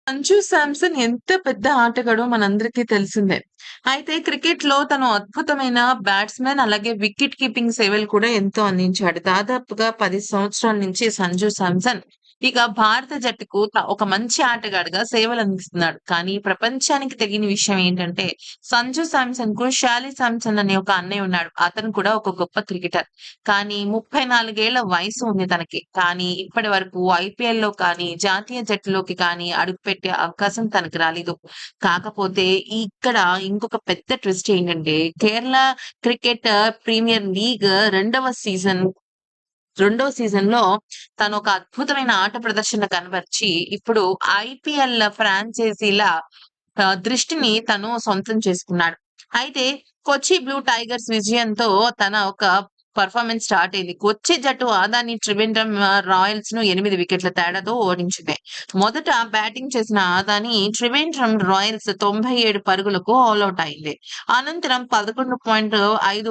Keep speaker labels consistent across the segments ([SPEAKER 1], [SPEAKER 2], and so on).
[SPEAKER 1] సంజు శాంసన్ ఎంత పెద్ద ఆటగాడో మనందరికీ తెలిసిందే. అయితే క్రికెట్‌లో తను అద్భుతమైన బ్యాట్స్‌మన్ అలాగే వికెట్ కీపింగ్ సేవలు కూడా ఎంతో అందించాడు. దాదాపుగా 10 సంవత్సరాల నుంచి సంజు శాంసన్ ఇక భారత జట్టుకు ఒక మంచి ఆటగాడుగా సేవలందిస్తున్నాడు. కానీ ప్రపంచానికి తెలియని విషయం ఏంటంటే సంజు శాంసన్‌కు షాలీ శాంసన్ అనే ఒక అన్నయ్య ఉన్నాడు. అతను కూడా ఒక గొప్ప క్రికెటర్. కానీ 34 ఏళ్ల వయసు ఉంది తనకి. కానీ ఇప్పటి వరకు ఐపీఎల్‌లో కానీ, జాతీయ జట్టులోకి కానీ అడుగుపెట్టే అవకాశం తనకు రాలేదు. కాకపోతే ఇక్కడ ఇంకొక పెద్ద ట్విస్ట్ ఏంటంటే కేరళ క్రికెట్ ప్రీమియర్ లీగ్ రెండో సీజన్‌లో తను ఒక అద్భుతమైన ఆట ప్రదర్శన కనబరిచి ఇప్పుడు ఐపీఎల్ ఫ్రాంచైజీల దృష్టిని తను సొంతం చేసుకున్నాడు. అయితే కొచ్చి బ్లూ టైగర్స్ విజయంతో తన ఒక పెర్ఫార్మన్స్ స్టార్ట్ అయింది. కొచ్చి జట్టు అదాని త్రివేంద్రం రాయల్స్‌ను 8 వికెట్ల తేడాతో ఓడించింది. మొదట బ్యాటింగ్ చేసిన అదాని త్రివేంద్రం రాయల్స్ 97 పరుగులకు ఆల్ ఔట్ అయింది. అనంతరం 11.5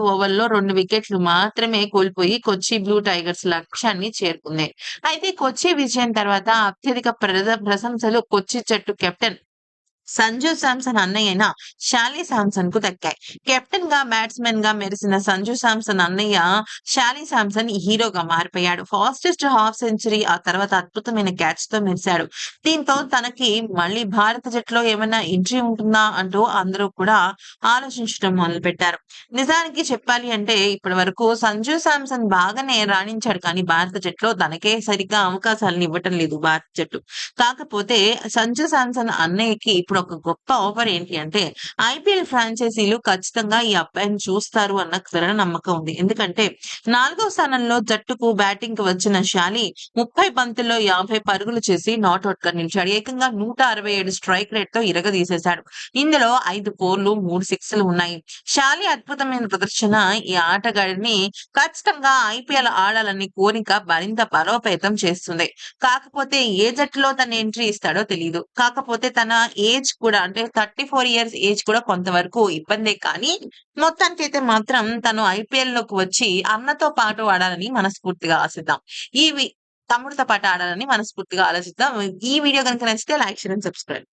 [SPEAKER 1] ఓవర్‌లో 2 వికెట్లు మాత్రమే కోల్పోయి కొచ్చి బ్లూ టైగర్స్ లక్ష్యాన్ని చేరుకుంది. అయితే కొచ్చి విజయం తర్వాత అత్యధిక ప్రశంసలు కొచ్చి జట్టు కెప్టెన్ సంజు శాంసన్ అన్నయ్యైన షాలీ శాంసన్‌కు దక్కాయి. కెప్టెన్‌గా, బ్యాట్స్‌మన్‌గా మెరిసిన సంజు శాంసన్ అన్నయ్య షాలీ శాంసన్ హీరోగా మారిపోయాడు. ఫాస్టెస్ట్ హాఫ్ సెంచరీ ఆ తర్వాత అద్భుతమైన క్యాచ్‌తో మెరిసాడు. దీంతో తనకి మళ్ళీ భారత జట్టులో ఏమన్నా ఎంట్రీ ఉంటుందా అంటూ అందరూ కూడా ఆలోచించడం మొదలుపెట్టారు. నిజానికి చెప్పాలి అంటే ఇప్పటి వరకు సంజు శాంసన్ బాగానే రాణించాడు. కానీ భారత జట్టులో తనకే సరిగ్గా అవకాశాలను ఇవ్వటం లేదు భారత జట్టు. కాకపోతే సంజు శాంసన్ అన్నయ్యకి ఇప్పుడు ఒక గొప్ప ఆఫర్ ఏంటి అంటే ఐపీఎల్ ఫ్రాంచైజీలు ఖచ్చితంగా ఈ అబ్బాయిని చూస్తారు అన్న దృఢ నమ్మకం ఉంది. ఎందుకంటే 4వ స్థానంలో జట్టుకు బ్యాటింగ్‌కి వచ్చిన షాలి 30 బంతుల్లో 50 పరుగులు చేసి నాటౌట్‌గా నిలిచాడు. ఏకంగా 167 స్ట్రైక్ రేట్‌తో ఇరగదీసేశాడు. ఇందులో 5 ఫోర్లు, 3 సిక్స్‌లు ఉన్నాయి. షాలి అద్భుతమైన ప్రదర్శన ఈ ఆటగాడిని ఖచ్చితంగా ఐపీఎల్ ఆడాలనే కోరిక మరింత బలోపేతం చేస్తుంది. కాకపోతే ఏ జట్టులో తను ఎంట్రీ ఇస్తాడో తెలీదు. కాకపోతే తన ఏజ్ కూడా అంటే 34 ఇయర్స్ ఏజ్ కూడా కొంతవరకు ఇబ్బందే కానీ, మొత్తానికైతే మాత్రం తను ఐపీఎల్‌లోకి వచ్చి అన్నతో పాటు ఆడాలని మనస్ఫూర్తిగా ఆశిద్దాం. ఈ వి తమ్ముడితో పాటు ఆడాలని మనస్ఫూర్తిగా ఆలోచిద్దాం. ఈ వీడియో గనుక నచ్చితే లైక్, షేర్ అండ్ సబ్స్క్రైబ్.